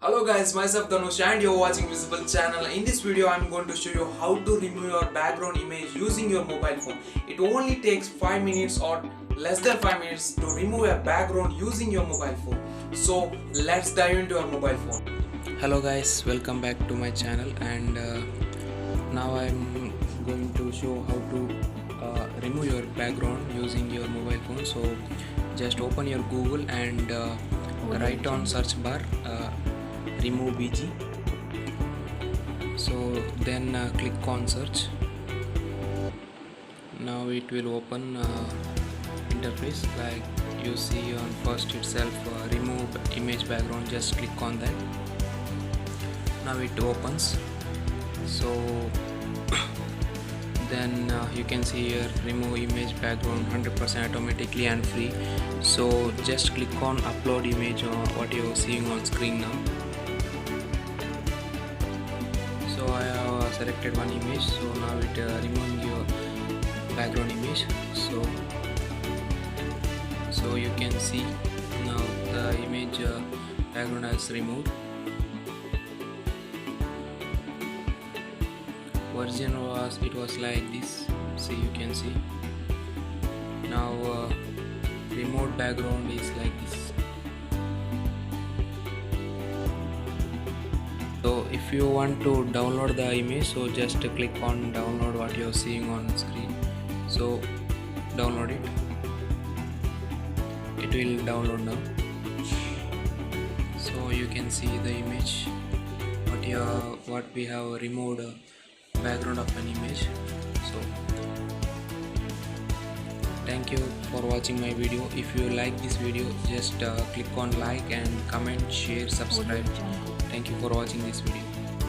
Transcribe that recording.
Hello guys, myself Dhanush and you're watching Visible channel. In this video I'm going to show you how to remove your background image using your mobile phone. It only takes 5 minutes or less than 5 minutes to remove a background using your mobile phone. So let's dive into your mobile phone. Hello guys, welcome back to my channel, and now I'm going to show how to remove your background using your mobile phone. So just open your Google and write on search bar remove bg. So then click on search. Now it will open interface like you see on first itself, remove image background. Just click on that. Now it opens. So then you can see here remove image background 100% automatically and free. So just click on upload image or what you are seeing on screen now. So I have selected one image, so now it removing your background image. So you can see now the image background has removed. Version was like this. See, you can see now remote background is like this. So if you want to download the image, so just click on download what you are seeing on screen. So download it. It will download now. So you can see the image what we have removed background of an image. So thank you for watching my video. If you like this video, just click on like and comment, share, subscribe. Thank you for watching this video.